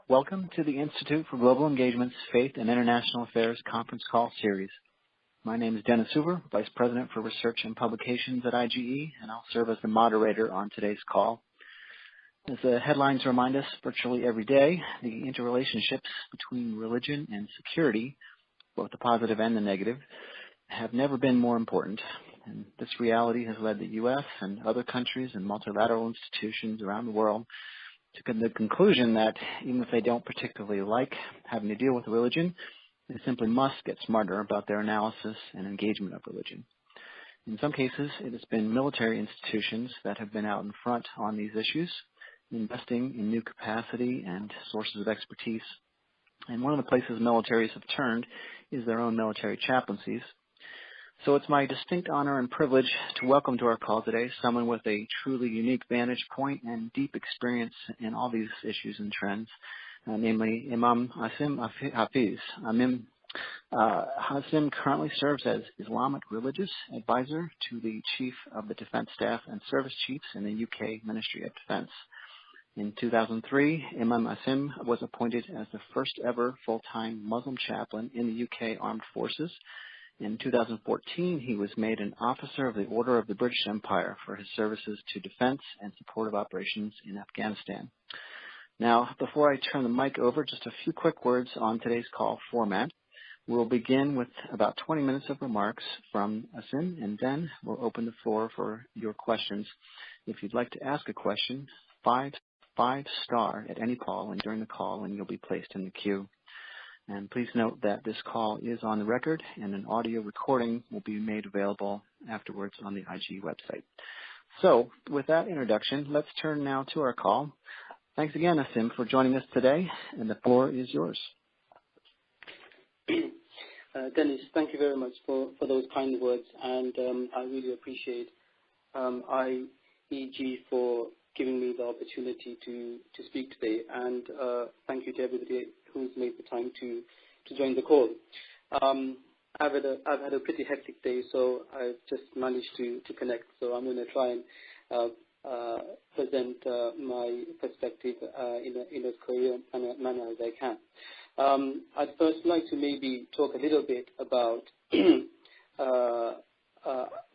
Welcome to the Institute for Global Engagement's Faith and International Affairs Conference Call Series. My name is Dennis Hoover, Vice President for Research and Publications at IGE, and I'll serve as the moderator on today's call. As the headlines remind us, virtually every day, the interrelationships between religion and security, both the positive and the negative, have never been more important. And this reality has led the U.S. and other countries and multilateral institutions around the world to the conclusion that even if they don't particularly like having to deal with religion, they simply must get smarter about their analysis and engagement of religion. In some cases, it has been military institutions that have been out in front on these issues, investing in new capacity and sources of expertise. And one of the places militaries have turned is their own military chaplaincies. So it's my distinct honor and privilege to welcome to our call today someone with a truly unique vantage point and deep experience in all these issues and trends, namely Imam Asim Hafiz. Imam Asim currently serves as Islamic Religious Advisor to the Chief of the Defense Staff and Service Chiefs in the UK Ministry of Defense. In 2003, Imam Asim was appointed as the first ever full-time Muslim chaplain in the UK Armed Forces. In 2014, he was made an Officer of the Order of the British Empire for his services to defense and supportive operations in Afghanistan. Now, before I turn the mic over, just a few quick words on today's call format. We'll begin with about 20 minutes of remarks from Asim, and then we'll open the floor for your questions. If you'd like to ask a question, five star at any call and during the call, and you'll be placed in the queue. And please note that this call is on the record, and an audio recording will be made available afterwards on the IG website. So, with that introduction, let's turn now to our call. Thanks again, Asim, for joining us today, and the floor is yours. Dennis, thank you very much for those kind words, and I really appreciate IEG for giving me the opportunity to speak today, and thank you to everybody who's made the time to join the call. I've had a pretty hectic day, so I've just managed to connect. So I'm going to try and present my perspective in as coherent manner as I can. I'd first like to maybe talk a little bit about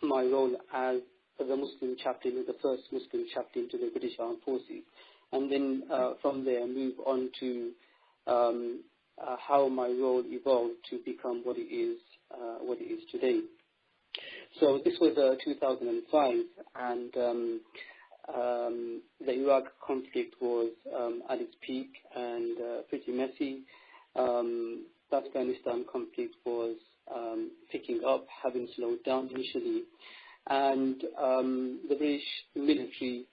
my role as the Muslim chaplain, the first Muslim chaplain to the British Armed Forces, and then from there move on to how my role evolved to become what it is today. So this was 2005, and the Iraq conflict was at its peak and pretty messy. The Afghanistan conflict was picking up, having slowed down initially, and the British military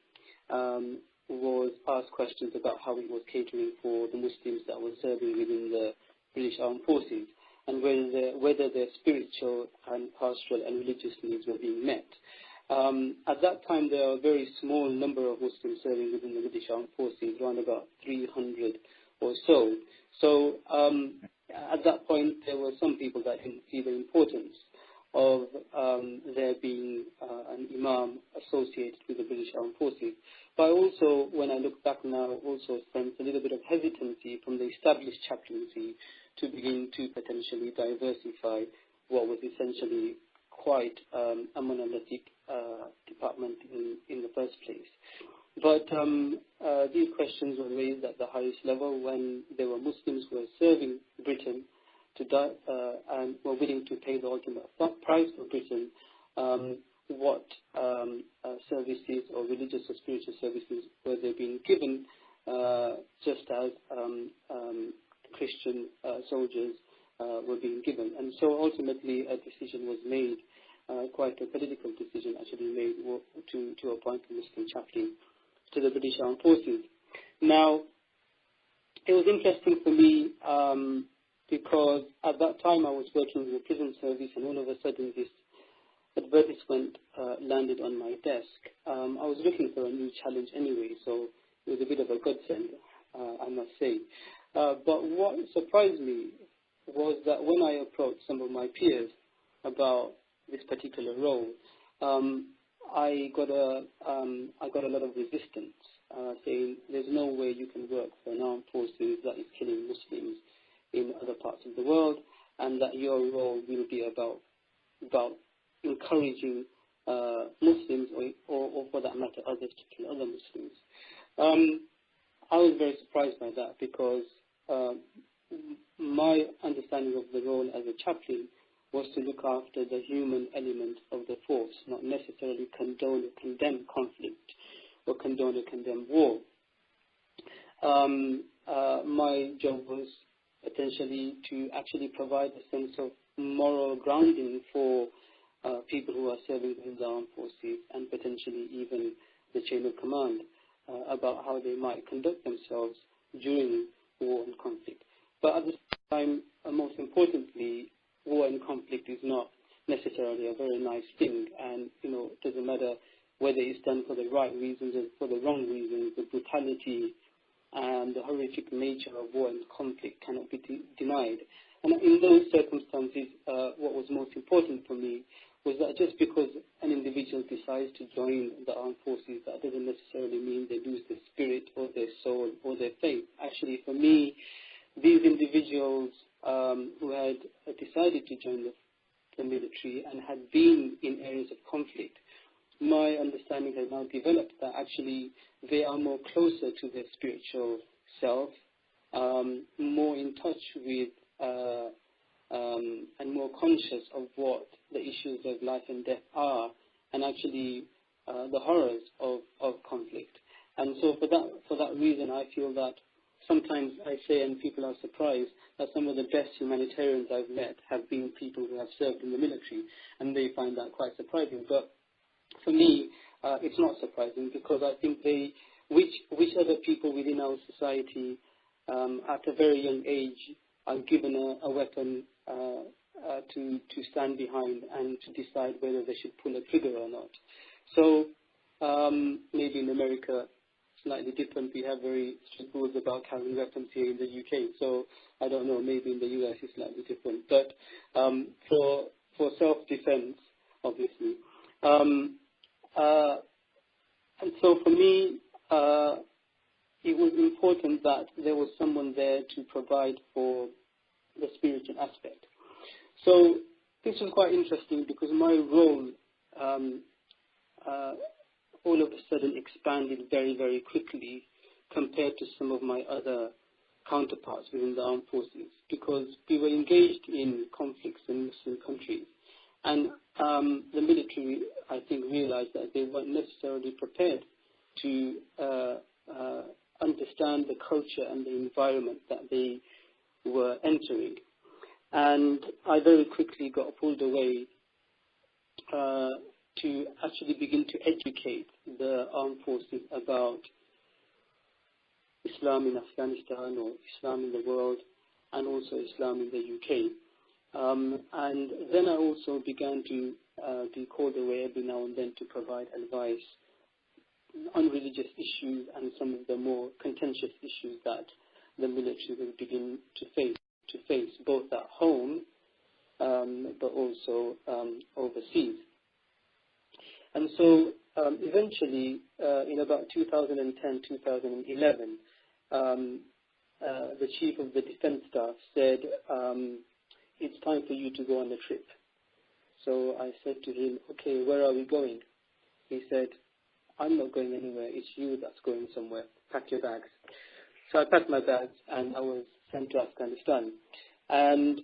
was asked questions about how it was catering for the Muslims that were serving within the British Armed Forces, and whether their spiritual and pastoral and religious needs were being met. At that time, there were a very small number of Muslims serving within the British Armed Forces, around about 300 or so. So at that point, there were some people that didn't see the importance of there being an imam associated with the British Armed Forces. But also, when I look back now, also sense a little bit of hesitancy from the established chaplaincy to begin to potentially diversify what was essentially quite a monolithic department in the first place. But these questions were raised at the highest level when there were Muslims who were serving Britain to die, and were willing to pay the ultimate price for Britain. What services or religious or spiritual services were they being given, just as Christian soldiers were being given. And so ultimately a decision was made, quite a political decision actually made, to appoint a Muslim chaplain to the British Armed Forces. Now, it was interesting for me because at that time I was working in the prison service, and all of a sudden this advertisement landed on my desk. I was looking for a new challenge anyway, so it was a bit of a godsend, I must say. But what surprised me was that when I approached some of my peers about this particular role, I got a lot of resistance saying there's no way you can work for an armed forces that is killing Muslims in other parts of the world, and that your role will be about encouraging Muslims or for that matter others to kill other Muslims. I was very surprised by that because my understanding of the role as a chaplain was to look after the human element of the force, not necessarily condone or condemn conflict or condone or condemn war. My job was potentially to actually provide a sense of moral grounding for people who are serving in the armed forces and potentially even the chain of command about how they might conduct themselves during war and conflict. But at the same time, most importantly, war and conflict is not necessarily a very nice thing, and it doesn't matter whether it's done for the right reasons or for the wrong reasons. The brutality and the horrific nature of war and conflict cannot be denied. And in those circumstances, what was most important for me was that just because an individual decides to join the armed forces, that doesn't necessarily mean they lose their spirit or their soul or their faith. Actually, for me, these individuals who had decided to join the military and had been in areas of conflict, my understanding has now developed that actually they are more closer to their spiritual self, more in touch with and more conscious of what the issues of life and death are, and actually the horrors of conflict. And so for that reason, I feel that sometimes I say, and people are surprised, that some of the best humanitarians I've met have been people who have served in the military, and they find that quite surprising. But for me, it's not surprising, because I think which other people within our society at a very young age are given a weapon to stand behind and to decide whether they should pull a trigger or not. So maybe in America, slightly different. We have very strict rules about carrying weapons here in the UK. So I don't know, maybe in the US it's slightly different. But for self-defense, obviously. And so for me, it was important that there was someone there to provide for the spiritual aspect. So this was quite interesting, because my role all of a sudden expanded very, very quickly compared to some of my other counterparts within the armed forces, because we were engaged in conflicts in Muslim countries. And the military, I think, realized that they weren't necessarily prepared to understand the culture and the environment that they were entering. And I very quickly got pulled away to actually begin to educate the armed forces about Islam in Afghanistan, or Islam in the world, and also Islam in the UK. And then I also began to be called away every now and then to provide advice on religious issues and some of the more contentious issues that the military will begin to face both at home but also overseas. And so eventually, in about 2010, 2011, the chief of the defense staff said, it's time for you to go on a trip. So I said to him, okay, where are we going? He said, I'm not going anywhere. It's you that's going somewhere. Pack your bags. So I packed my bags and I was sent to Afghanistan. And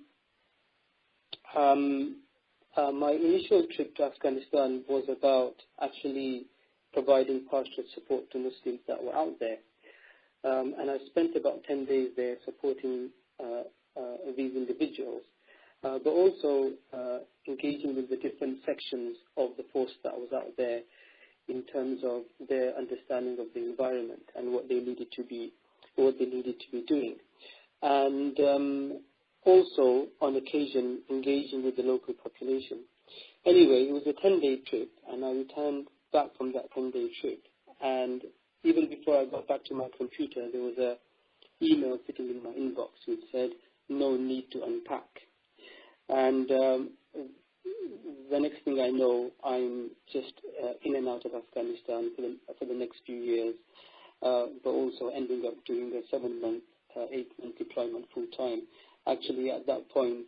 my initial trip to Afghanistan was about actually providing pastoral support to Muslims that were out there. And I spent about 10 days there supporting these individuals, but also engaging with the different sections of the force that was out there in terms of their understanding of the environment and what they needed to be doing. And also, on occasion, engaging with the local population. Anyway, it was a 10-day trip, and I returned back from that 10-day trip. And even before I got back to my computer, there was an email sitting in my inbox which said, no need to unpack. And the next thing I know, I'm just in and out of Afghanistan for the next few years. but also ending up doing a 7-month, 8-month deployment full time. Actually, at that point,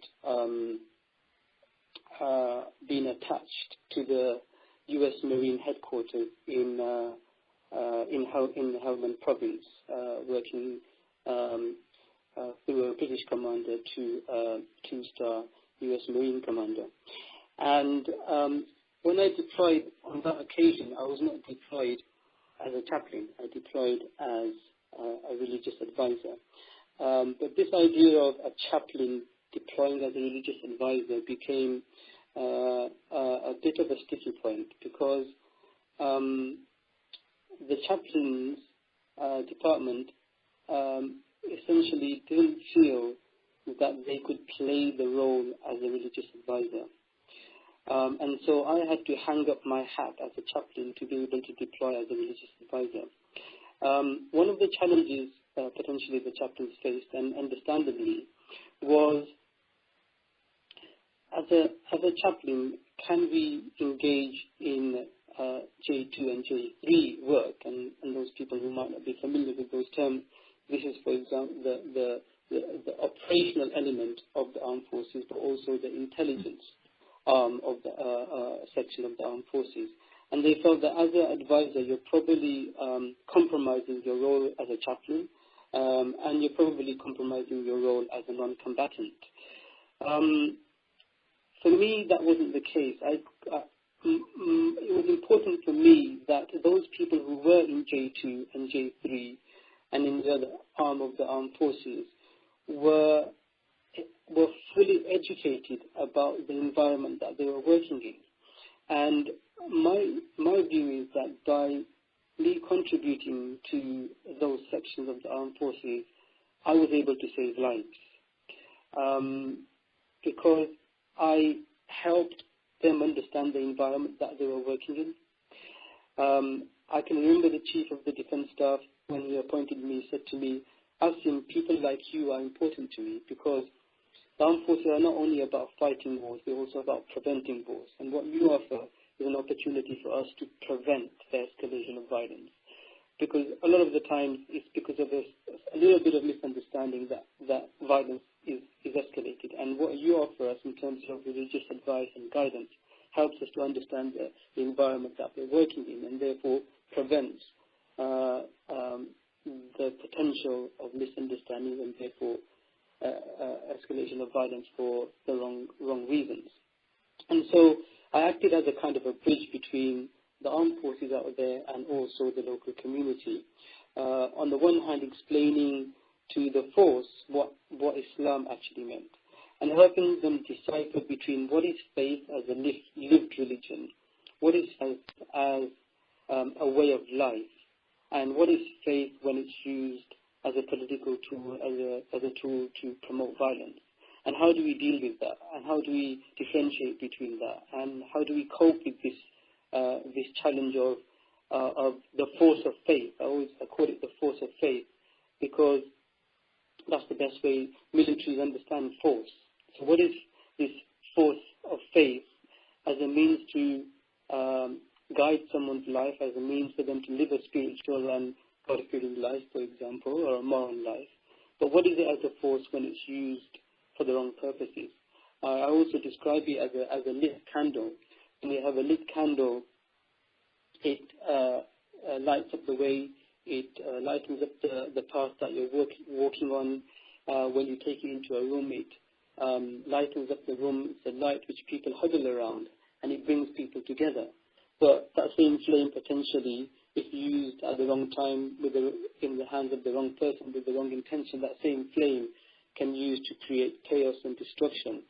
being attached to the U.S. Marine headquarters in Helmand Province, working through a British commander to a 2-star U.S. Marine commander. And when I deployed on that occasion, I was not deployed as a chaplain. I deployed as a religious advisor. But this idea of a chaplain deploying as a religious advisor became a bit of a sticky point, because the chaplain's department essentially didn't feel that they could play the role as a religious advisor. And so I had to hang up my hat as a chaplain to be able to deploy as a religious advisor. One of the challenges potentially the chaplains faced, and understandably, was as a chaplain, can we engage in J2 and J3 work? And those people who might not be familiar with those terms, this is, for example, the operational element of the armed forces, but also the intelligence of the section of the armed forces. And they felt that as an advisor, you're probably compromising your role as a chaplain, and you're probably compromising your role as a non-combatant. For me, that wasn't the case. It was important for me that those people who were in J2 and J3 and in the other arm of the armed forces were fully educated about the environment that they were working in. And my view is that by me contributing to those sections of the armed forces, I was able to save lives, because I helped them understand the environment that they were working in. I can remember the chief of the defense staff, when he appointed me, said to me, "Asim, people like you are important to me, because the armed forces are not only about fighting wars, they're also about preventing wars. And what you offer is an opportunity for us to prevent the escalation of violence." Because a lot of the times it's because of a little bit of misunderstanding that violence is escalated. And what you offer us in terms of religious advice and guidance helps us to understand the environment that we're working in, and therefore prevents the potential of misunderstanding and therefore escalation of violence for the wrong reasons. And so I acted as a kind of a bridge between the armed forces out there and also the local community. On the one hand, explaining to the force what Islam actually meant, and helping them decipher between what is faith as a lived religion, what is faith as a way of life, and what is faith when it's used as a political tool, as a tool to promote violence. And how do we deal with that? And how do we differentiate between that? And how do we cope with this challenge of the force of faith? I call it the force of faith, because that's the best way militaries understand force. So what is this force of faith as a means to guide someone's life, as a means for them to live a spiritual and God-fearing life, for example, or a moral life? But what is it as a force when it's used for the wrong purposes? I also describe it as a lit candle. When you have a lit candle, it lights up the way, it lightens up the path that you're walking on. When you take it into a room, it lightens up the room. It's a light which people huddle around, and it brings people together. But that same flame, potentially, if used at the wrong time, in the hands of the wrong person with the wrong intention, that same flame can use to create chaos and destruction.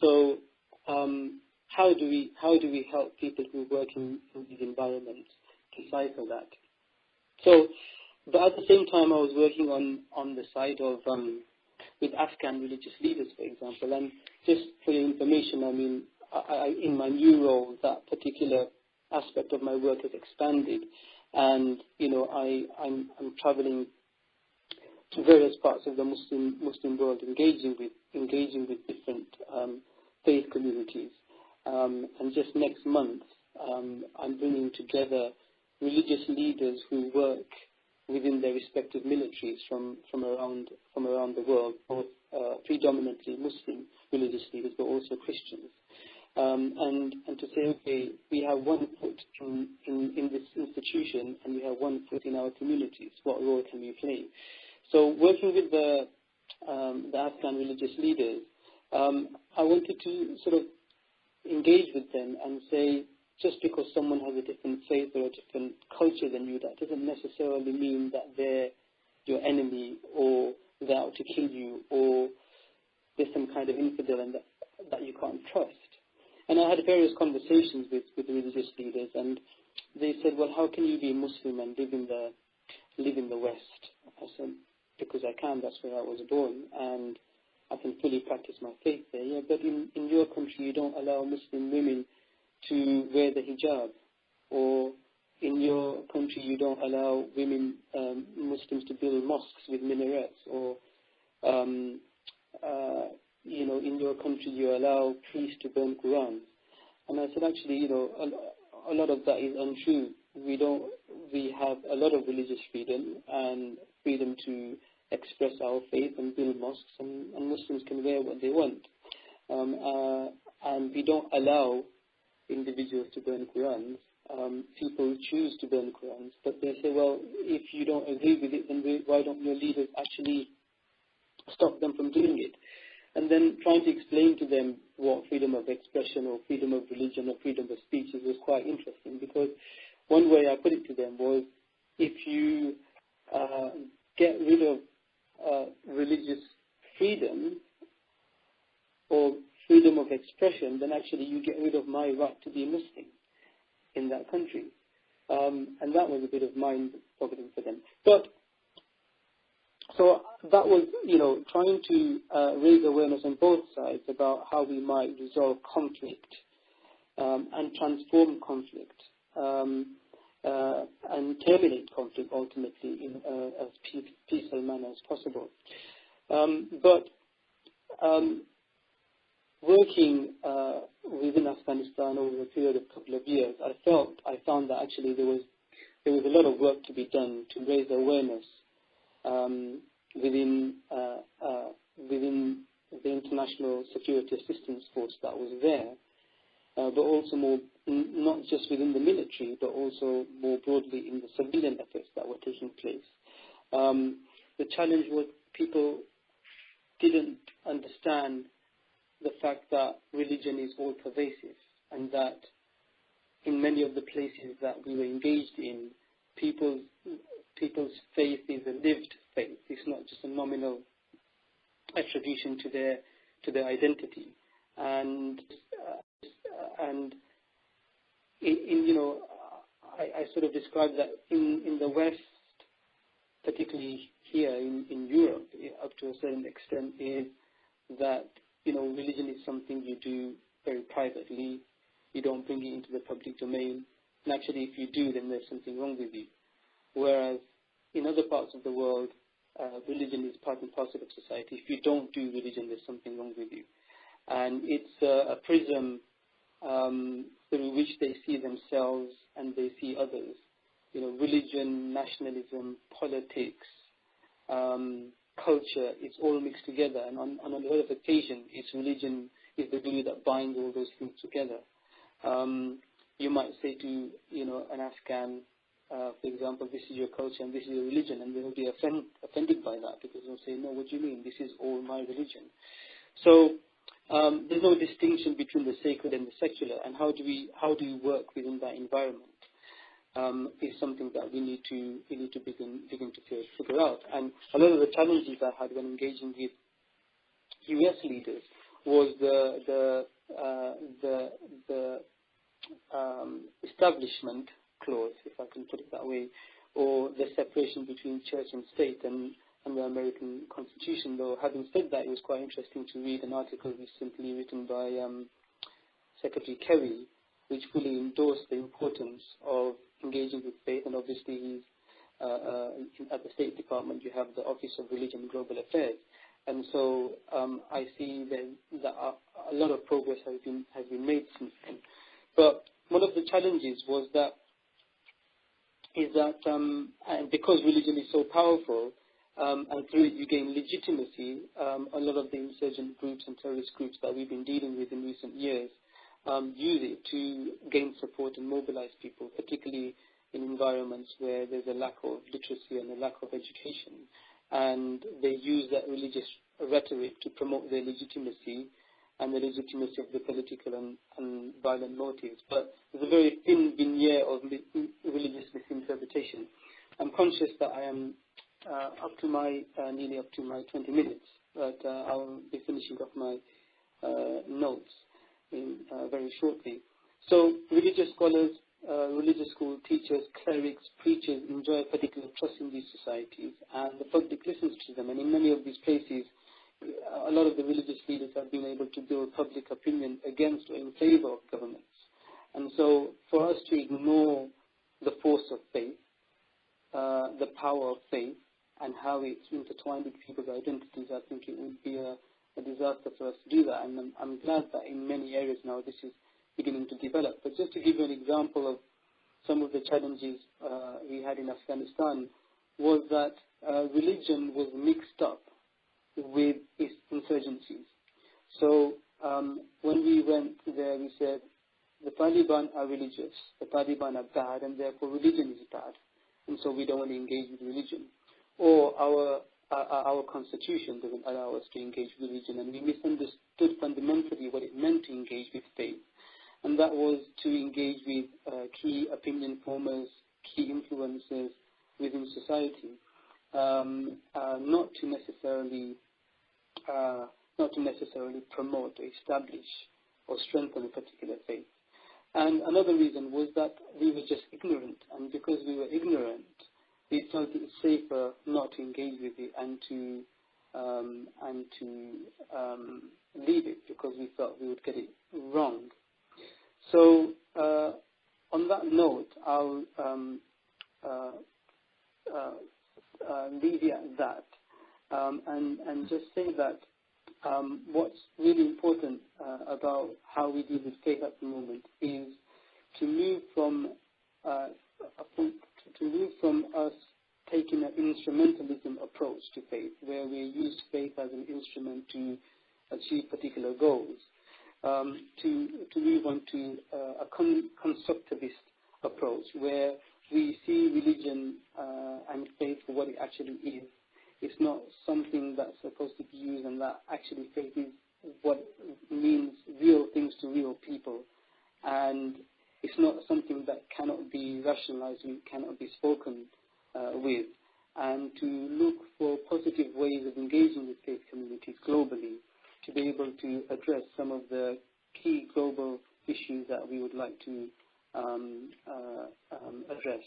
So how do we help people who work in these environments decipher that? So, but at the same time, I was working on the side of with Afghan religious leaders, for example. And just for your information, I mean, in my new role, that particular aspect of my work has expanded, and I'm traveling to various parts of the Muslim world, engaging with different faith communities. And just next month, I'm bringing together religious leaders who work within their respective militaries from around the world, both predominantly Muslim religious leaders, but also Christians. And to say, okay, we have one foot in this institution and we have one foot in our communities. What role can we play? So working with the Afghan religious leaders, I wanted to sort of engage with them and say, just because someone has a different faith or a different culture than you, that doesn't necessarily mean that they're your enemy or they're out to kill you or there's some kind of infidel and that you can't trust. And I had various conversations with the religious leaders, and they said, well, how can you be Muslim and live in the West? I said, because I can, that's where I was born, and I can fully practice my faith there. Yeah, but in your country you don't allow Muslim women to wear the hijab, or in your country you don't allow women, Muslims, to build mosques with minarets, or in your country you allow priests to burn Qurans. And I said, actually, a lot of that is untrue. We have a lot of religious freedom and freedom to express our faith and build mosques, and Muslims can wear what they want. And we don't allow individuals to burn Qurans. People choose to burn Qurans, but they say, well, if you don't agree with it, then why don't your leaders actually stop them from doing it? And then trying to explain to them what freedom of expression or freedom of religion or freedom of speech is was quite interesting, because one way I put it to them was, if you get rid of religious freedom or freedom of expression, then actually you get rid of my right to be a Muslim in that country. And that was a bit of mind-boggling for them. But so that was, trying to raise awareness on both sides about how we might resolve conflict and transform conflict and terminate conflict ultimately in as peaceful manner as possible. But working within Afghanistan over a period of a couple of years, I found that actually there was a lot of work to be done to raise awareness within the International Security Assistance Force that was there, but also more, not just within the military, but also more broadly in the civilian efforts that were taking place. The challenge was people didn't understand the fact that religion is all pervasive, and that in many of the places that we were engaged in, people's faith is a lived faith. It's not just a nominal attribution to their identity. And I sort of described that in the West, particularly here in Europe, up to a certain extent, is that religion is something you do very privately. You don't bring it into the public domain. And actually, if you do, then there's something wrong with you. Whereas in other parts of the world, religion is part and parcel of society. If you don't do religion, there's something wrong with you. And it's a prism through which they see themselves and they see others. Religion, nationalism, politics, culture, it's all mixed together. And on a lot of occasions, it's religion is the glue that binds all those things together. You might say to an Afghan, for example, this is your culture and this is your religion, and they will be offended by that, because they'll say, no, what do you mean? This is all my religion. So there's no distinction between the sacred and the secular, and how do we work within that environment is something that we need to begin to figure out. And a lot of the challenges I had when engaging with U.S. leaders was the establishment clause, if I can put it that way, or the separation between church and state and the American Constitution. Though having said that, it was quite interesting to read an article recently written by Secretary Kerry, which fully endorsed the importance of engaging with faith. And obviously, he's at the State Department, you have the Office of Religion and Global Affairs, and so I see that a lot of progress has been made since then. But one of the challenges was that is that and because religion is so powerful, and through it you gain legitimacy, a lot of the insurgent groups and terrorist groups that we've been dealing with in recent years use it to gain support and mobilize people, particularly in environments where there's a lack of literacy and a lack of education. And they use that religious rhetoric to promote their legitimacy and the legitimacy of the political and violent motives. But there's a very thin veneer of religious misinterpretation. I'm conscious that I am nearly up to my 20 minutes, but I'll be finishing off my notes very shortly. So religious scholars, religious school teachers, clerics, preachers enjoy a particular trust in these societies, and the public listens to them. And in many of these places, a lot of the religious leaders have been able to build public opinion against or in favor of governments. And so for us to ignore the force of faith, the power of faith, and how it's intertwined with people's identities, I think it would be a disaster for us to do that. And I'm glad that in many areas now this is beginning to develop. But just to give you an example of some of the challenges we had in Afghanistan, was that religion was mixed up with its insurgencies. So when we went there, we said the Taliban are religious, the Taliban are bad, and therefore religion is bad, and so we don't want to engage with religion. Or our constitution doesn't allow us to engage with religion, and we misunderstood fundamentally what it meant to engage with faith, and that was to engage with key opinion formers, key influencers within society, not to necessarily promote or establish or strengthen a particular faith. And another reason was that we were just ignorant, and because we were ignorant, we felt it safer not to engage with it and to leave it, because we felt we would get it wrong. So on that note, I'll leave it at that, and just say that what's really important about how we deal with faith at the moment is to move from us taking an instrumentalism approach to faith, where we use faith as an instrument to achieve particular goals, to move on to a constructivist approach, where we see religion and faith for what it actually is. It's not something that's supposed to be used, and that actually faith is what means real things to real people. And it's not something that cannot be rationalized and cannot be spoken with. And to look for positive ways of engaging with faith communities globally to be able to address some of the key global issues that we would like to address.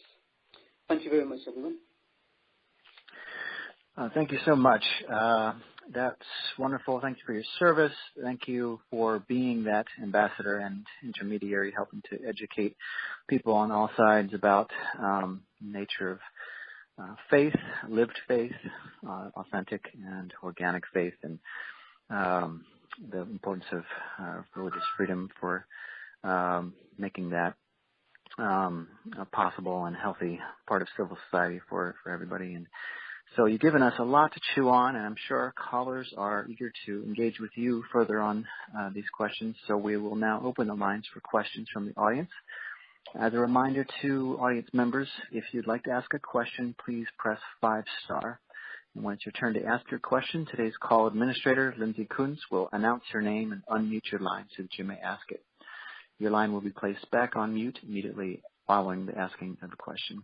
Thank you very much, everyone. Thank you so much. That's wonderful. Thank you for your service. Thank you for being that ambassador and intermediary, helping to educate people on all sides about the nature of faith, lived faith, authentic and organic faith, and the importance of religious freedom for making that a possible and healthy part of civil society for everybody. And so you've given us a lot to chew on, and I'm sure our callers are eager to engage with you further on these questions. So we will now open the lines for questions from the audience. As a reminder to audience members, if you'd like to ask a question, please press 5 star. And when it's your turn to ask your question, today's call administrator, Lindsay Kuntz, will announce your name and unmute your line so that you may ask it. Your line will be placed back on mute immediately following the asking of the question.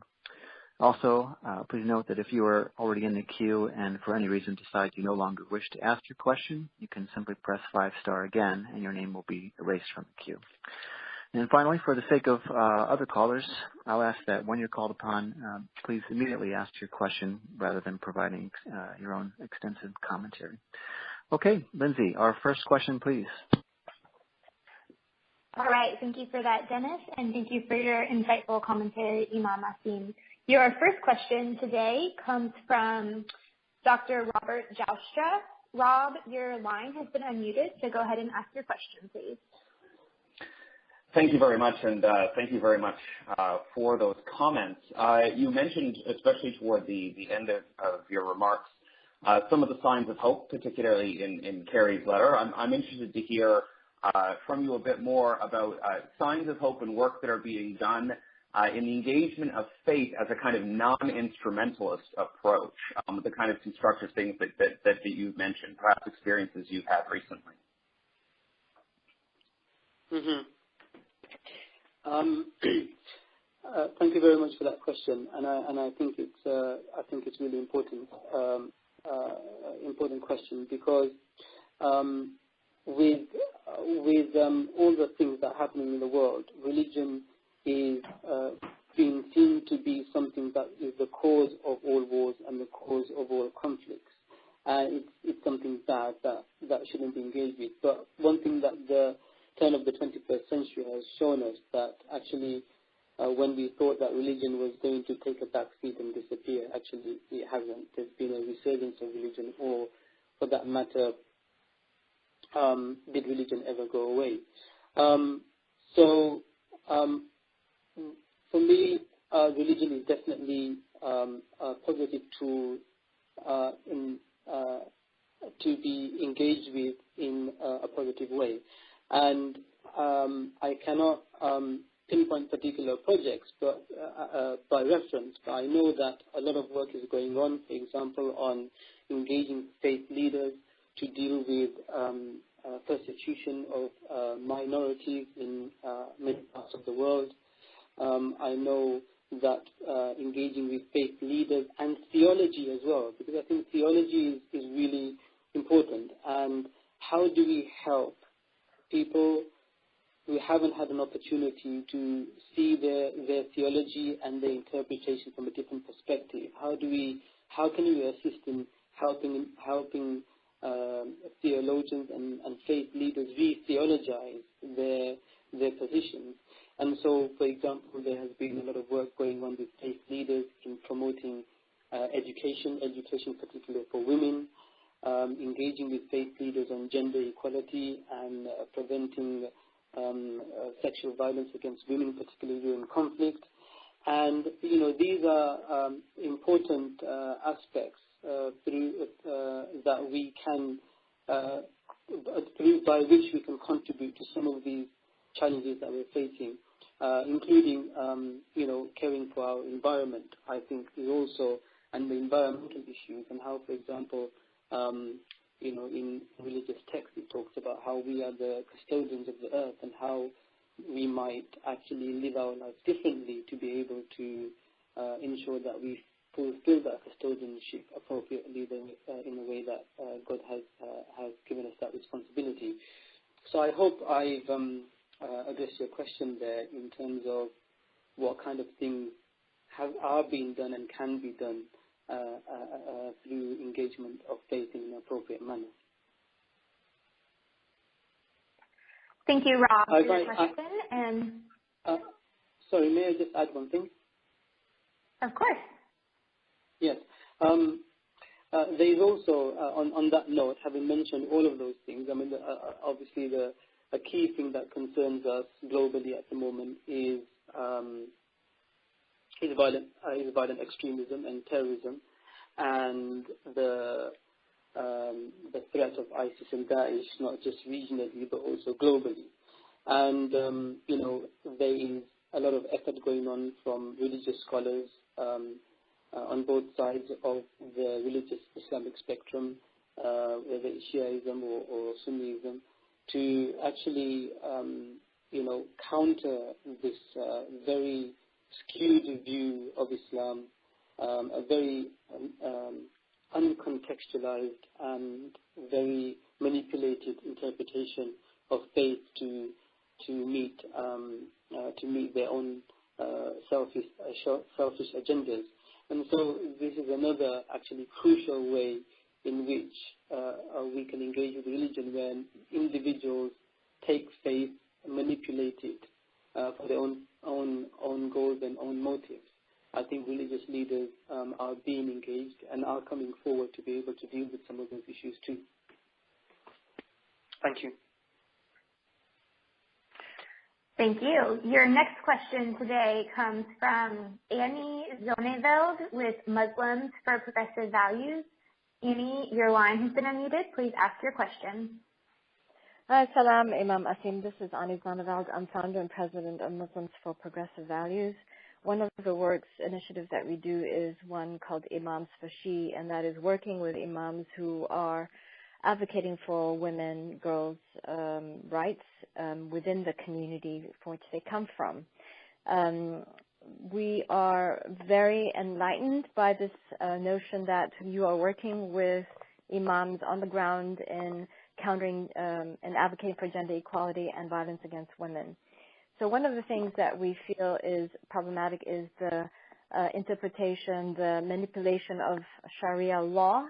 Also, please note that if you are already in the queue and for any reason decide you no longer wish to ask your question, you can simply press 5 star again and your name will be erased from the queue. And finally, for the sake of other callers, I'll ask that when you're called upon, please immediately ask your question rather than providing your own extensive commentary. Okay, Lindsay, our first question, please. All right, thank you for that, Dennis, and thank you for your insightful commentary, Imam Asim. Your first question today comes from Dr. Robert Joustra. Rob, your line has been unmuted, so go ahead and ask your question, please. Thank you very much, and thank you very much for those comments. You mentioned, especially toward the end of your remarks, some of the signs of hope, particularly in Carrie's letter. I'm interested to hear from you a bit more about signs of hope and work that are being done in the engagement of faith as a kind of non-instrumentalist approach, the kind of constructive things that you've mentioned, perhaps experiences you've had recently. Mm-hmm. Thank you very much for that question, and I think it's really important question, because with all the things that are happening in the world, religion is being seen to be something that is the cause of all wars and the cause of all conflicts. It's something bad that shouldn't be engaged with. But one thing that the turn of the 21st century has shown us, that actually when we thought that religion was going to take a back seat and disappear, actually it hasn't. There's been a resurgence of religion, or for that matter, did religion ever go away? For me, religion is definitely a positive tool to be engaged with in a positive way. And I cannot pinpoint particular projects, but by reference. But I know that a lot of work is going on, for example, on engaging faith leaders to deal with persecution of minorities in many parts of the world. I know that engaging with faith leaders and theology as well, because I think theology is really important. And how do we help people who haven't had an opportunity to see their theology and their interpretation from a different perspective? How can we assist in helping theologians and faith leaders re-theologize their positions? And so, for example, there has been a lot of work going on with faith leaders in promoting education particularly for women, engaging with faith leaders on gender equality and preventing sexual violence against women, particularly during conflict. And, these are important aspects that we can, by which we can contribute to some of these challenges that we're facing, including, caring for our environment, I think, is also, and the environmental issues, and how, for example, in religious texts it talks about how we are the custodians of the earth and how we might actually live our lives differently to be able to ensure that we fulfill that custodianship appropriately in a way that God has given us that responsibility. So I hope I've addressed your question there in terms of what kind of things are being done and can be done through engagement of faith in an appropriate manner. Thank you, Rob, for your question. Sorry, may I just add one thing? Of course. Yes. There is also, on that note, having mentioned all of those things, I mean, obviously a key thing that concerns us globally at the moment is violent extremism and terrorism, and the threat of ISIS and Daesh, not just regionally but also globally. And there is a lot of effort going on from religious scholars on both sides of the religious Islamic spectrum, whether it's Shiaism or Sunnism, to actually counter this very skewed view of Islam, a very uncontextualized and very manipulated interpretation of faith to meet their own selfish agendas. And so this is another actually crucial way in which we can engage with religion, where individuals take faith, manipulate it for their own goals and own motives. I think religious leaders are being engaged and are coming forward to be able to deal with some of those issues too. Thank you. Thank you. Your next question today comes from Annie Zonneveld with Muslims for Progressive Values. Annie, your line has been unmuted. Please ask your question. Hi, salam, Imam Asim. This is Annie Zonneveld. I'm founder and president of Muslims for Progressive Values. One of the works initiatives that we do is one called Imams for She, and that is working with imams who are advocating for women, girls' rights within the community for which they come from. We are very enlightened by this notion that you are working with imams on the ground in countering and advocating for gender equality and violence against women. So one of the things that we feel is problematic is the interpretation, the manipulation of Sharia law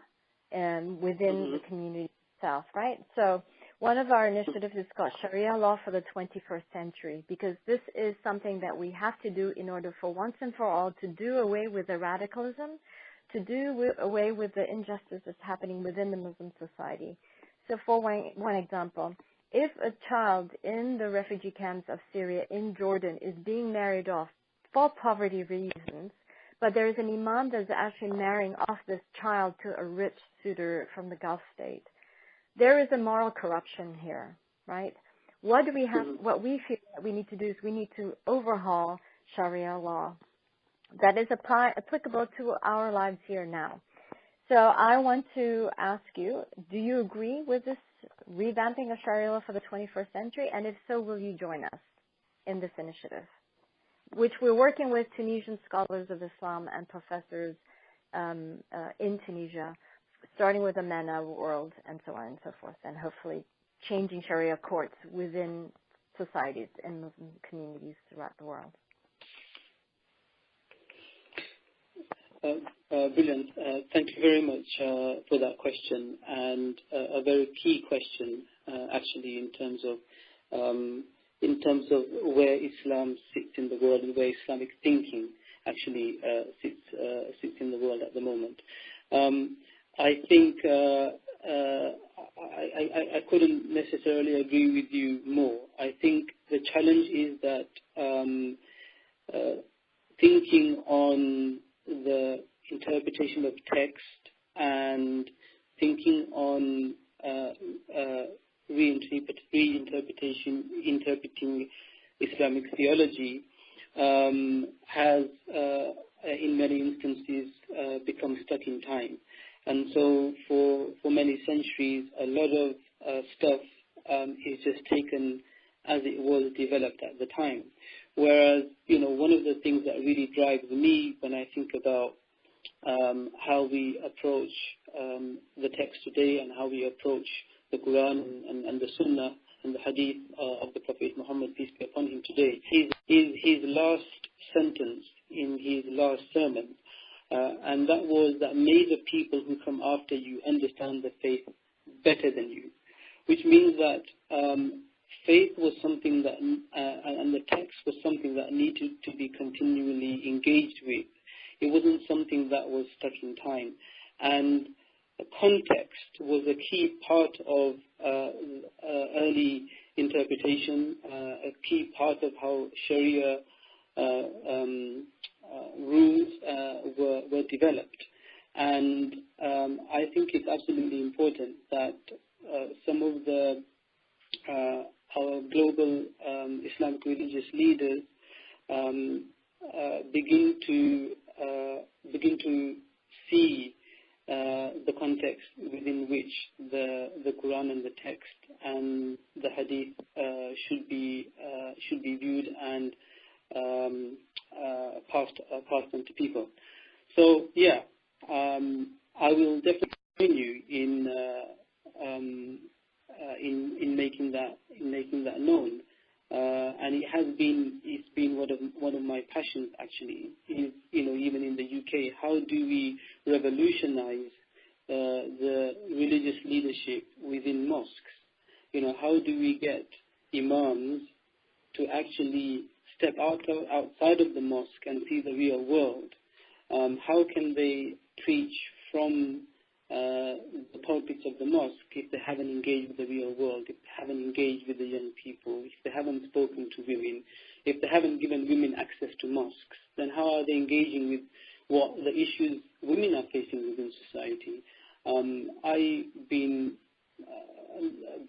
within the community itself, right? So one of our initiatives is called Sharia Law for the 21st Century, because this is something that we have to do in order for once and for all to do away with the radicalism, to do away with the injustice that's happening within the Muslim society. So for one example, if a child in the refugee camps of Syria in Jordan is being married off for poverty reasons, but there is an imam that's actually marrying off this child to a rich suitor from the Gulf state, there is a moral corruption here, right? What we feel that we need to do is we need to overhaul Sharia law that is applicable to our lives here now. So I want to ask you, do you agree with this revamping of Sharia law for the 21st century? And if so, will you join us in this initiative, which we're working with Tunisian scholars of Islam and professors in Tunisia, starting with the MENA world and so on and so forth, and hopefully changing Sharia courts within societies and Muslim communities throughout the world. Brilliant. Thank you very much for that question, and a very key question, actually, in terms of where Islam sits in the world and where Islamic thinking actually sits in the world at the moment. I think I couldn't necessarily agree with you more. I think the challenge is that thinking on the interpretation of text and thinking on interpreting Islamic theology has in many instances become stuck in time. And so for many centuries, a lot of stuff is just taken as it was developed at the time. Whereas, one of the things that really drives me when I think about how we approach the text today and how we approach the Quran and the Sunnah and the Hadith of the Prophet Muhammad, peace be upon him, today, his last sentence in his last sermon, and that was that may the people who come after you understand the faith better than you, which means that faith was something that, and the text was something that needed to be continually engaged with. It wasn't something that was stuck in time. And the context was a key part of early interpretation, a key part of how Sharia rules were developed. And I think it's absolutely important that some of our global Islamic religious leaders begin to see the context within which the Quran and the text and the Hadith should be viewed and passed on to people. So I will definitely continue in making that known. And it's been one of my passions, actually. Even in the UK, how do we revolutionize the religious leadership within mosques? How do we get imams to actually step outside of the mosque and see the real world? How can they preach from the pulpits of the mosque if they haven't engaged with the real world, if they haven't engaged with the young people, if they haven't spoken to women, if they haven't given women access to mosques, then how are they engaging with what the issues women are facing within society? I've been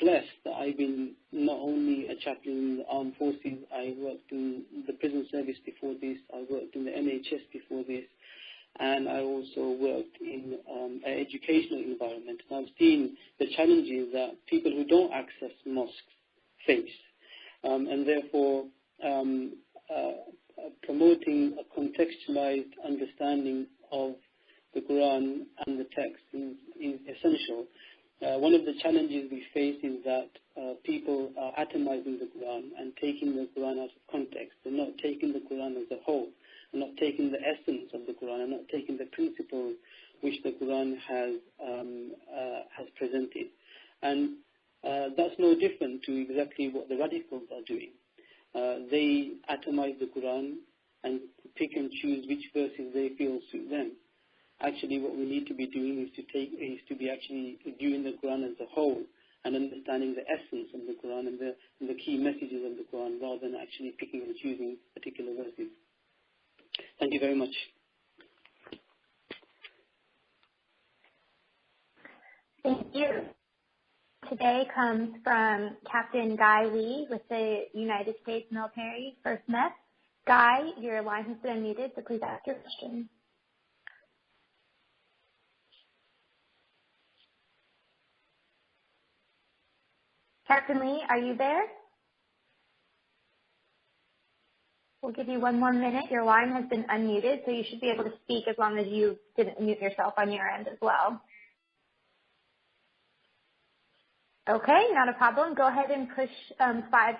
blessed that I've been not only a chaplain in the armed forces, I worked in the prison service before this, I worked in the NHS before this, and I also worked in an educational environment. And I've seen the challenges that people who don't access mosques face, and therefore promoting a contextualized understanding of the Quran and the text is essential. One of the challenges we face is that people are atomizing the Quran and taking the Quran out of context. They're not taking the Quran as a whole. They're not taking the essence of the Quran. They're not taking the principles which the Quran has presented. And that's no different to exactly what the radicals are doing. They atomize the Quran and pick and choose which verses they feel suit them. Actually, what we need to be doing is to be actually viewing the Quran as a whole and understanding the essence of the Quran and the key messages of the Quran, rather than actually picking and choosing particular verses. Thank you very much. Thank you. Today comes from Captain Guy Lee with the United States Military, 1st Mess. Guy, your line has been unmuted, so please ask your question. Captain Lee, are you there? We'll give you one more minute. Your line has been unmuted, so you should be able to speak as long as you didn't mute yourself on your end as well. Okay, not a problem. Go ahead and push 5*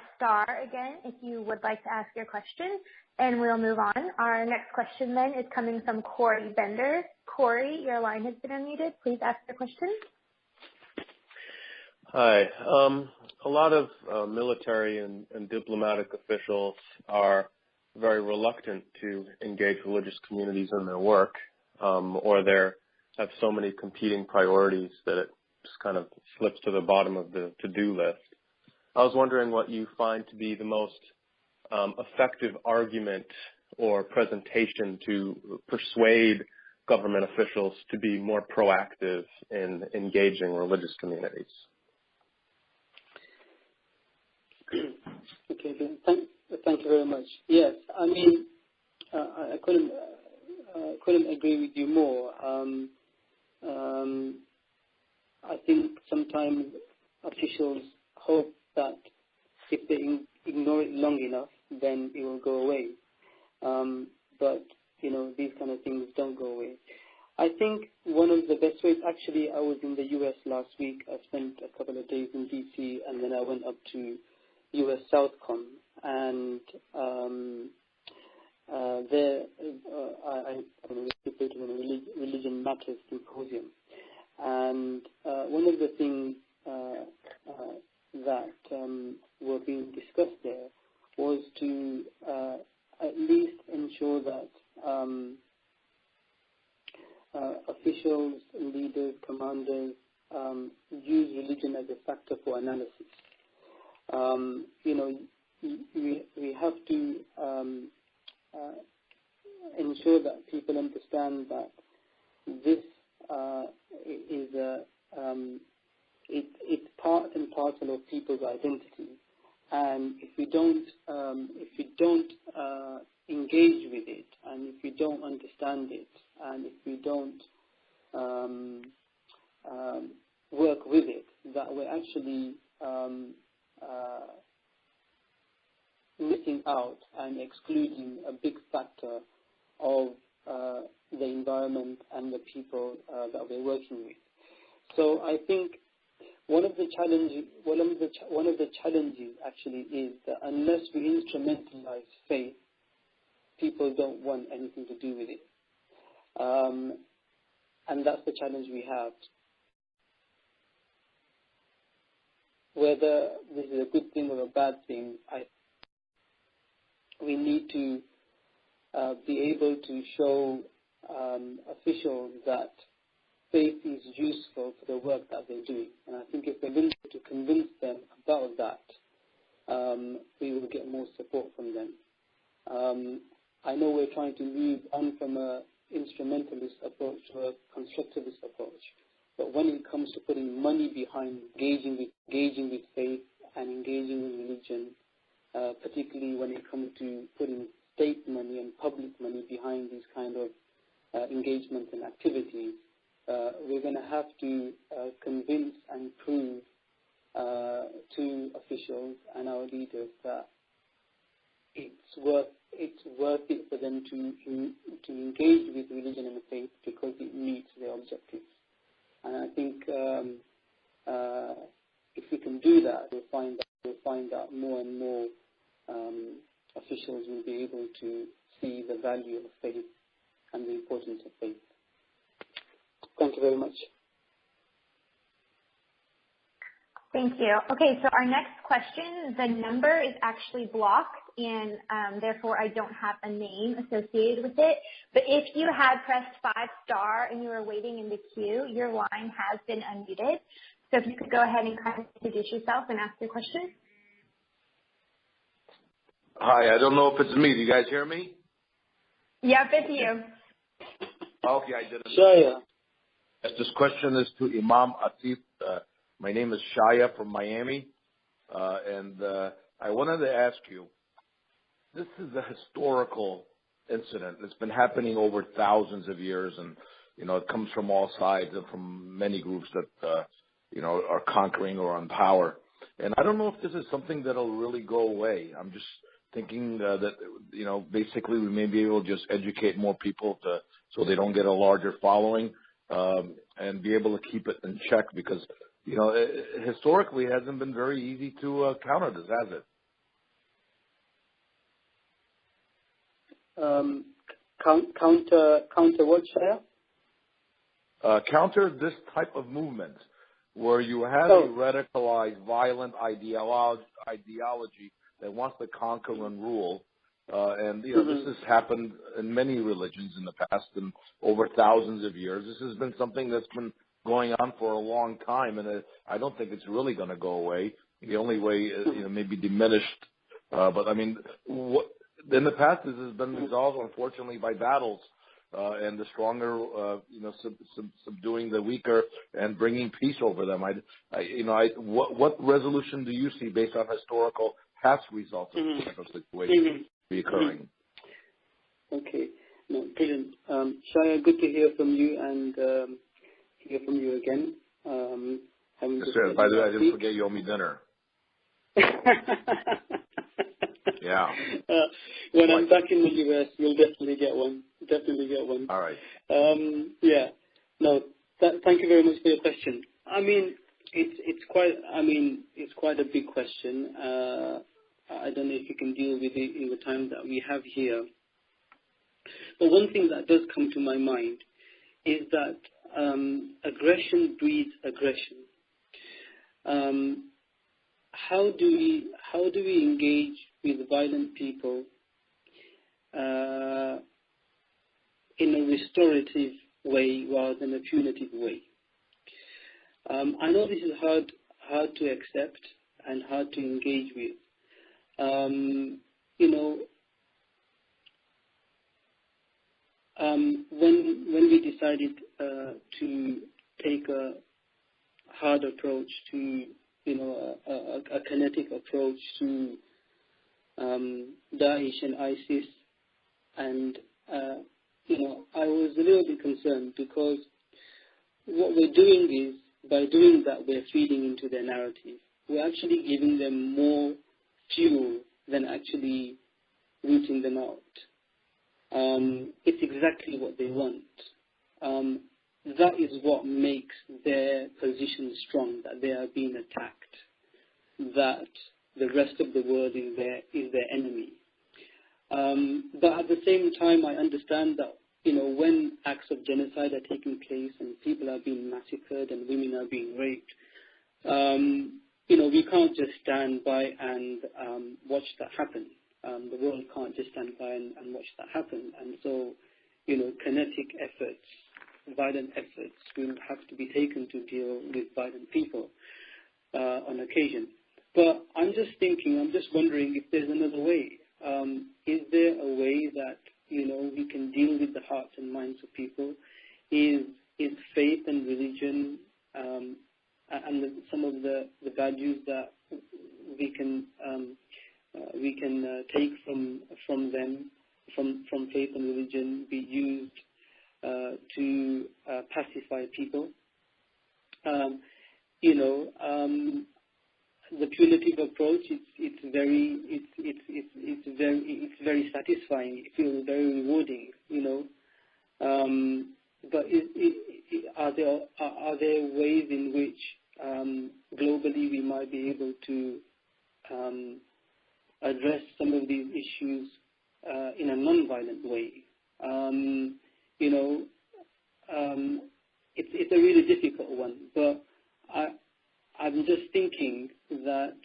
again if you would like to ask your question, and we'll move on. Our next question then is coming from Corey Bender. Corey, your line has been unmuted. Please ask your question. Hi. A lot of military and diplomatic officials are very reluctant to engage religious communities in their work, or they have so many competing priorities that it just kind of slips to the bottom of the to-do list. I was wondering what you find to be the most effective argument or presentation to persuade government officials to be more proactive in engaging religious communities. Okay, thank you very much. Yes, I mean, I couldn't agree with you more. I think sometimes officials hope that if they ignore it long enough, then it will go away. But, you know, these kind of things don't go away. I think one of the best ways, actually, I was in the U.S. last week. I spent a couple of days in D.C., and then I went up to U.S. Southcom, and there I participated in a religion matters symposium. And one of the things that were being discussed there was to at least ensure that officials, leaders, commanders use religion as a factor for analysis. You know, we have to ensure that people understand that this is it's part and parcel of people's identity, and if we don't engage with it, and if we don't understand it, and if we don't work with it, that we're actually missing out and excluding a big factor of the environment and the people that we're working with. So I think one of the challenges actually is that unless we instrumentalize faith, people don't want anything to do with it, and that's the challenge we have. Whether this is a good thing or a bad thing, we need to be able to show officials that faith is useful for the work that they're doing. And I think if we're willing to convince them about that, we will get more support from them. I know we're trying to move on from an instrumentalist approach to a constructivist approach, but when it comes to putting money behind engaging with faith and engaging with religion, particularly when it comes to putting state money and public money behind these kind of engagements and activities, we're going to have to convince and prove to officials and our leaders that it's worth it for them to engage with religion and faith because it meets their objectives. And I think if we can do that, we'll find that more and more officials will be able to see the value of faith and the importance of faith. Thank you very much. Thank you. Okay, so our next question, the number is actually blocked, and therefore I don't have a name associated with it. But if you had pressed 5* and you were waiting in the queue, your line has been unmuted. So if you could go ahead and kind of introduce yourself and ask your question. Hi, I don't know if it's me. Do you guys hear me? Yep, it's you. Okay, I didn't. Shaya. Yes, this question is to Imam Asim. My name is Shaya from Miami, and I wanted to ask you, this is a historical incident. It's been happening over thousands of years, and, it comes from all sides and from many groups that, are conquering or on power. And I don't know if this is something that'll really go away. I'm just thinking that, basically we may be able to just educate more people so they don't get a larger following, and be able to keep it in check because, historically it hasn't been very easy to counter this, has it? Counter what, Shaya? Counter this type of movement where you have a radicalized, violent ideology that wants to conquer and rule. This has happened in many religions in the past and over thousands of years. This has been something that's been going on for a long time, and I don't think it's really going to go away. The only way, maybe diminished. But I mean, in the past, this has been resolved, unfortunately, by battles, and the stronger, subduing the weaker and bringing peace over them. What resolution do you see based on historical past results of this type of situation reoccurring? Okay, no, brilliant. Shaya, good to hear from you and hear from you again. Yes, sir. By the way, I didn't forget you owe me dinner. Yeah. When I'm back in the US, you'll definitely get one. All right. Yeah. No. Thank you very much for your question. I mean, it's quite a big question. I don't know if you can deal with it in the time that we have here. But one thing that does come to my mind is that aggression breeds aggression. How do we engage with violent people in a restorative way rather than a punitive way? I know this is hard to accept and hard to engage with. When we decided to take a hard approach to, a kinetic approach to Daesh and ISIS, and I was a little bit concerned because what we're doing is, by doing that, we're feeding into their narrative. We're actually giving them more fuel than actually rooting them out. It's exactly what they want. That is what makes their position strong, that they are being attacked, that the rest of the world is their enemy. But at the same time, I understand that, when acts of genocide are taking place and people are being massacred and women are being raped, we can't just stand by and watch that happen. The world can't just stand by and watch that happen. And so, kinetic efforts violent efforts will have to be taken to deal with violent people on occasion. But I'm just wondering if there's another way. Is there a way that, we can deal with the hearts and minds of people? Is faith and religion and some of the values that we can take from them, from faith and religion, be used to pacify people? The punitive approach, it's very satisfying. It feels very rewarding, But are there ways in which globally we might be able to address some of these issues in a non-violent way? It's a really difficult one, but I'm just thinking that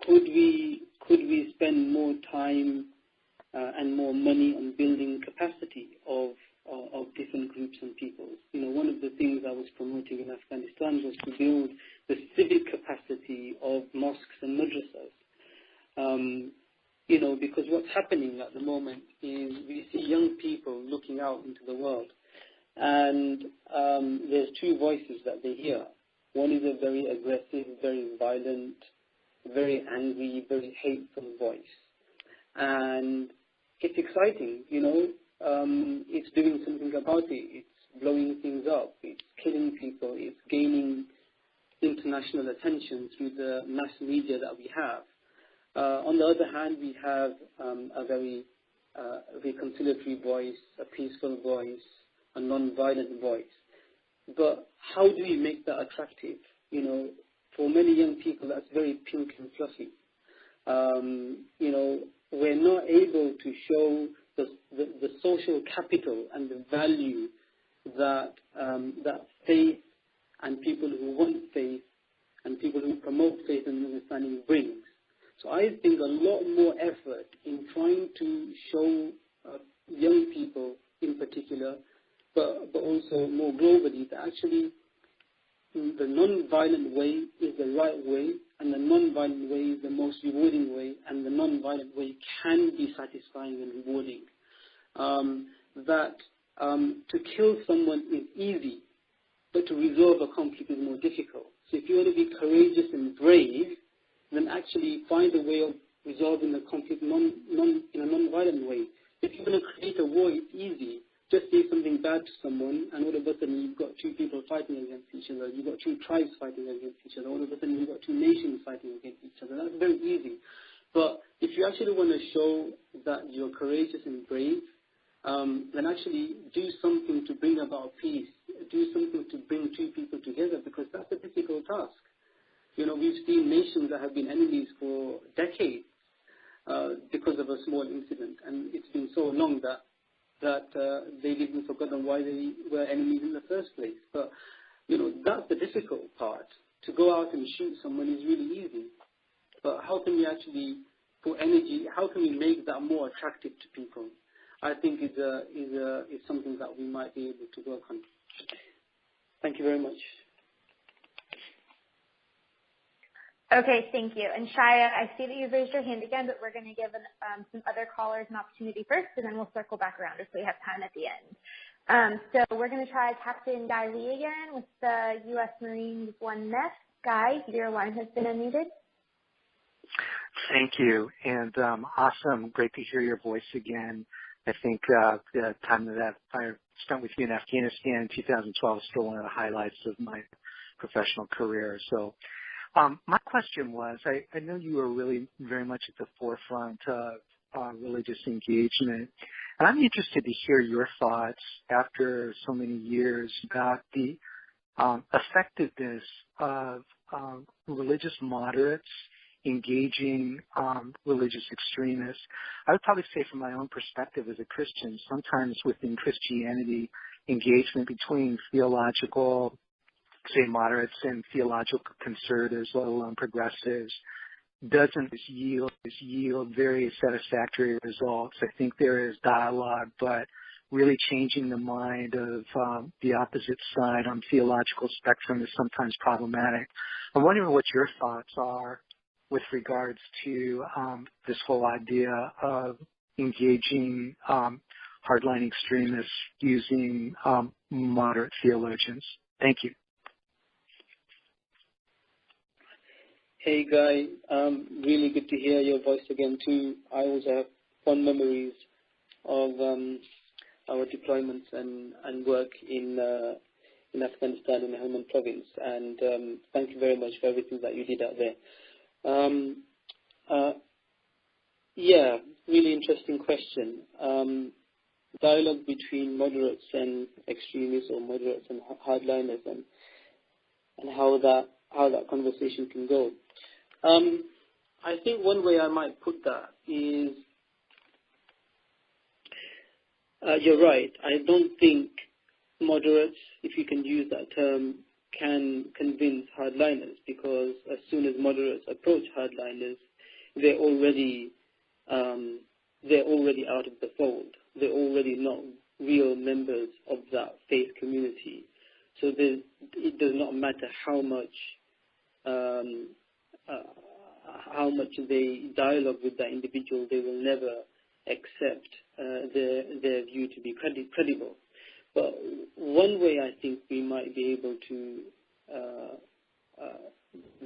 could we spend more time and more money on building capacity of different groups and peoples? One of the things I was promoting in Afghanistan was to build the civic capacity of mosques and madrasas. Because what's happening at the moment is we see young people looking out into the world, and there's two voices that they hear. One is a very aggressive, very violent, very angry, very hateful voice. And it's exciting, it's doing something about it. It's blowing things up. It's killing people. It's gaining international attention through the mass media that we have. On the other hand, we have a very reconciliatory voice, a peaceful voice, a non-violent voice. But how do we make that attractive? For many young people, that's very pink and fluffy. We're not able to show the social capital and the value that faith and people who want faith and people who promote faith and understanding brings. So I think a lot more effort in trying to show young people in particular, but also more globally, that actually the non-violent way is the right way, and the non-violent way is the most rewarding way, and the non-violent way can be satisfying and rewarding. To kill someone is easy, but to resolve a conflict is more difficult. So if you want to be courageous and brave, then actually find a way of resolving the conflict in a non-violent way. If you're going to create a war, it's easy. Just say something bad to someone, and all of a sudden you've got two people fighting against each other. You've got two tribes fighting against each other. All of a sudden you've got two nations fighting against each other. That's very easy. But if you actually want to show that you're courageous and brave, then actually do something to bring about peace. Do something to bring two people together, because that's a difficult task. We've seen nations that have been enemies for decades because of a small incident, and it's been so long that they've even forgotten why they were enemies in the first place. But, that's the difficult part. To go out and shoot someone is really easy. But how can we actually put energy, how can we make that more attractive to people? I think is something that we might be able to work on. Thank you very much. Okay, thank you. And Shaya, I see that you've raised your hand again, but we're going to give some other callers an opportunity first, and then we'll circle back around if we have time at the end. So we're going to try Captain Guy Lee again with the U.S. Marines 1 Nest. Guy, your line has been unmuted. Thank you. And awesome. Great to hear your voice again. I think the time that I spent with you in Afghanistan in 2012 is still one of the highlights of my professional career. So my question was, I know you were really very much at the forefront of religious engagement, and I'm interested to hear your thoughts after so many years about the effectiveness of religious moderates engaging religious extremists. I would probably say from my own perspective as a Christian, sometimes within Christianity, engagement between theological, say, moderates and theological conservatives, let alone progressives, doesn't yield very satisfactory results. I think there is dialogue, but really changing the mind of the opposite side on theological spectrum is sometimes problematic. I'm wondering what your thoughts are with regards to this whole idea of engaging hardline extremists using moderate theologians. Thank you. Hey, Guy. Really good to hear your voice again, too. I also have fond memories of our deployments and work in Afghanistan in the Helmand province. And thank you very much for everything that you did out there. Yeah, really interesting question. Dialogue between moderates and extremists, or moderates and hardliners, and how that conversation can go. I think one way I might put that is, you're right. I don't think moderates, if you can use that term, can convince hardliners, because as soon as moderates approach hardliners, they're already out of the fold. They're already not real members of that faith community. So it does not matter how much they dialogue with that individual, they will never accept their view to be credible. But one way I think we might be able to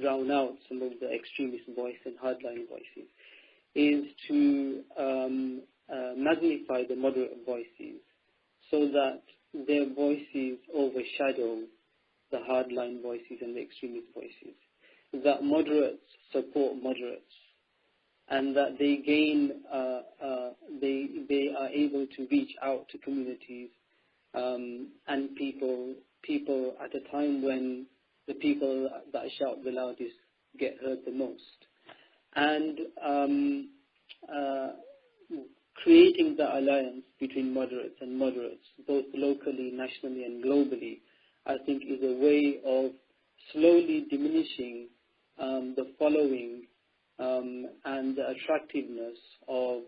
drown out some of the extremist voice and hardline voices is to magnify the moderate voices, so that their voices overshadow the hardline voices and the extremist voices, that moderates support moderates, and that they gain, they are able to reach out to communities and people at a time when the people that shout the loudest get heard the most. And creating the alliance between moderates and moderates, both locally, nationally, and globally, I think is a way of slowly diminishing the following and the attractiveness of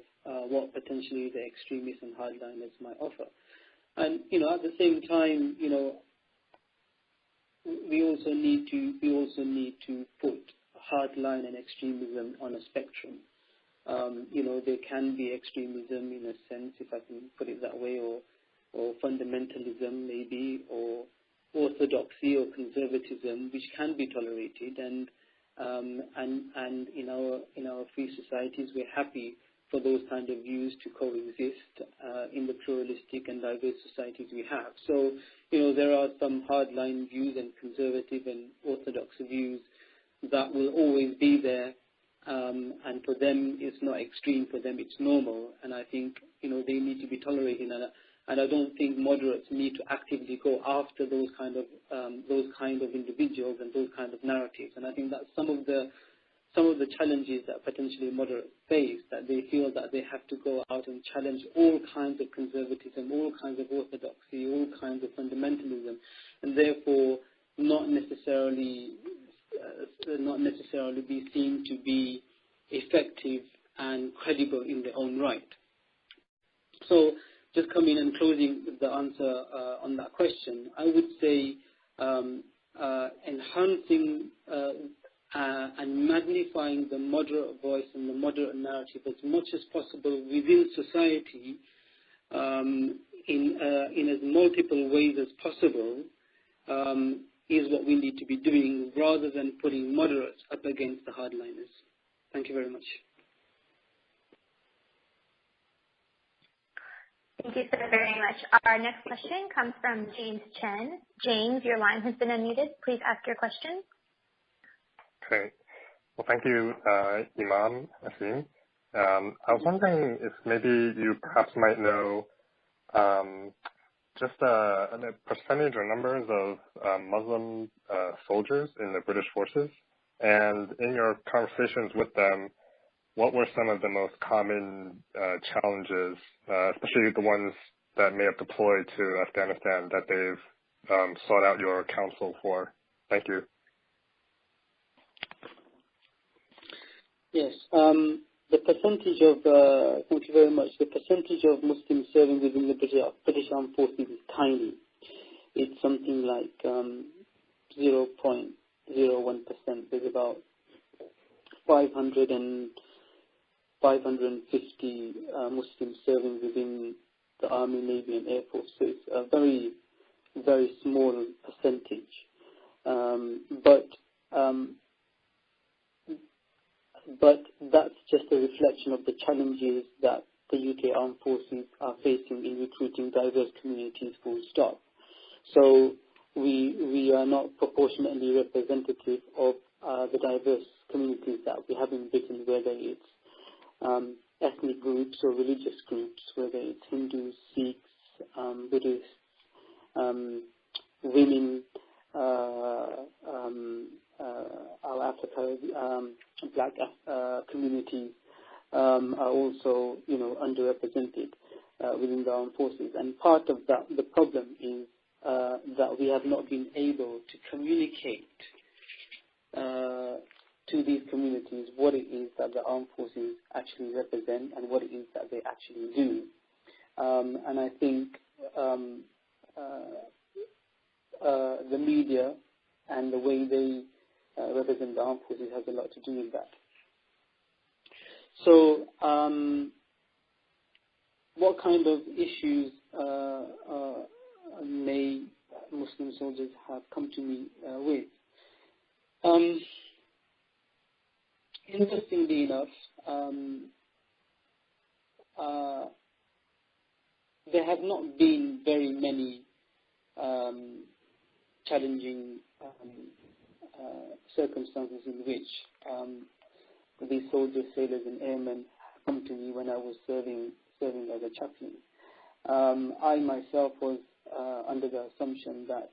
what potentially the extremists and hardliners might offer. And at the same time, we also need to put hardline and extremism on a spectrum. There can be extremism in a sense, if I can put it that way, or fundamentalism maybe, or orthodoxy or conservatism, which can be tolerated, and in our free societies, we're happy for those kind of views to coexist in the pluralistic and diverse societies we have. So, there are some hardline views and conservative and orthodox views that will always be there, and for them it's not extreme, for them it's normal, and I think they need to be tolerated, and I don't think moderates need to actively go after those kind of individuals and those kind of narratives. And I think that's some of the challenges that potentially moderates face, that they feel that they have to go out and challenge all kinds of conservatism, all kinds of orthodoxy, all kinds of fundamentalism, and therefore not necessarily be seen to be effective and credible in their own right. So, just coming and closing the answer on that question, I would say enhancing and magnifying the moderate voice and the moderate narrative as much as possible within society in as multiple ways as possible is what we need to be doing, rather than putting moderates up against the hardliners. Thank you very much. Thank you so very much. Our next question comes from James Chen. James, your line has been unmuted. Please ask your question. Okay. Well, thank you, Imam Asim. I was wondering if maybe you perhaps might know just the percentage or numbers of Muslim soldiers in the British forces, and in your conversations with them, what were some of the most common challenges, especially the ones that may have deployed to Afghanistan, that they've sought out your counsel for? Thank you. Yes. The percentage of, thank you very much, the percentage of Muslims serving within the British Armed Forces is tiny. It's something like 0.01%. There's about 550 Muslims serving within the Army, Navy and Air Force. So it's a very, very small percentage. But that's just a reflection of the challenges that the UK Armed Forces are facing in recruiting diverse communities, full stop. So we are not proportionately representative of the diverse communities that we have in Britain, whether it's ethnic groups or religious groups, whether it's Hindus, Sikhs, Buddhists, women, our Africa, black communities are also, underrepresented within the armed forces. And part of that, the problem is that we have not been able to communicate to these communities what it is that the armed forces actually represent and what it is that they actually do. And I think the media and the way they represent the armed forces has a lot to do with that. So, what kind of issues may Muslim soldiers have come to me with? Interestingly enough, there have not been very many challenging circumstances in which these soldiers, sailors and airmen come to me when I was serving as a chaplain. I myself was under the assumption that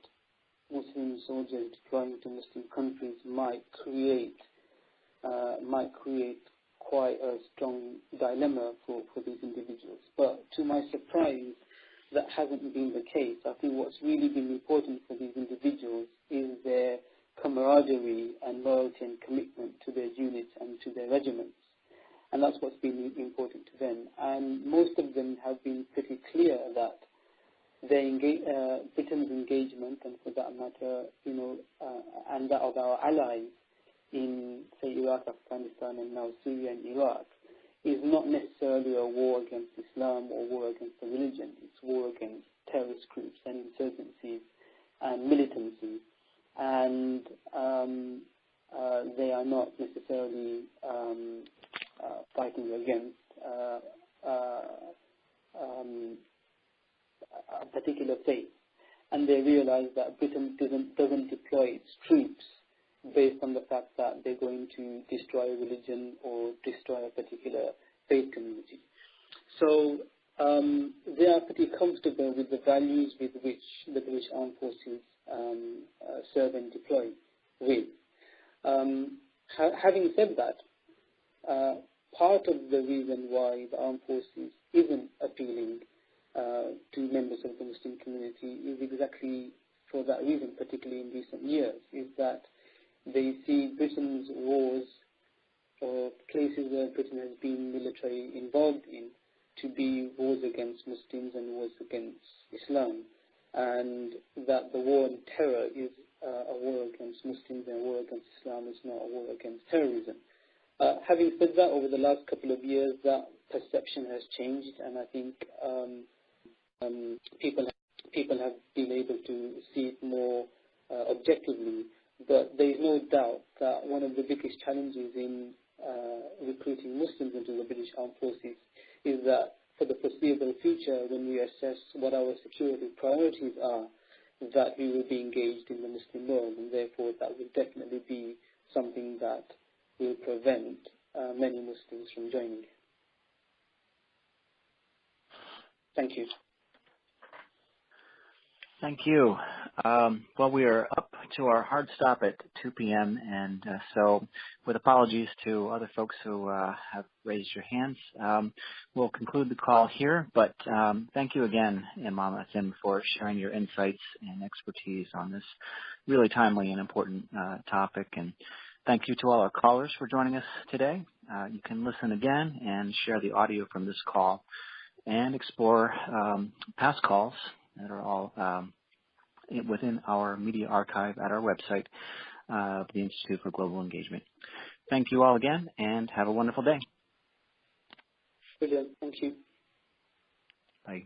Muslim soldiers deploying to Muslim countries might create quite a strong dilemma for these individuals. But to my surprise, that hasn't been the case. I think what's really been important for these individuals is their camaraderie and loyalty and commitment to their units and to their regiments. And that's what's been important to them. And most of them have been pretty clear that Britain's engagement, and for that matter, and that of our allies in, say, Iraq, Afghanistan, and now Syria and Iraq, is not necessarily a war against Islam or war against the religion. It's war against terrorist groups and insurgencies and militancy. And they are not necessarily fighting against a particular faith. And they realize that Britain doesn't deploy its troops based on the fact that they're going to destroy a religion or destroy a particular faith community. So they are pretty comfortable with the values with which the British Armed Forces serve and deploy with. Having said that, part of the reason why the Armed Forces isn't appealing to members of the Muslim community is exactly for that reason, particularly in recent years, is that they see Britain's wars or places where Britain has been militarily involved in to be wars against Muslims and wars against Islam, and that the war on terror is a war against Muslims and a war against Islam is not a war against terrorism. Having said that, over the last couple of years, that perception has changed, and I think people have been able to see it more objectively. But there is no doubt that one of the biggest challenges in recruiting Muslims into the British Armed Forces is that for the foreseeable future, when we assess what our security priorities are, that we will be engaged in the Muslim world, and therefore that will definitely be something that will prevent many Muslims from joining. Thank you. Thank you. Well, we are up to our hard stop at 2 p.m., and so with apologies to other folks who have raised your hands, we'll conclude the call here. But thank you again, Imam Asim, for sharing your insights and expertise on this really timely and important topic. And Thank you to all our callers for joining us today. You can listen again and share the audio from this call and explore past calls that are all within our media archive at our website, the Institute for Global Engagement. Thank you all again, and have a wonderful day. Brilliant. Thank you. Bye.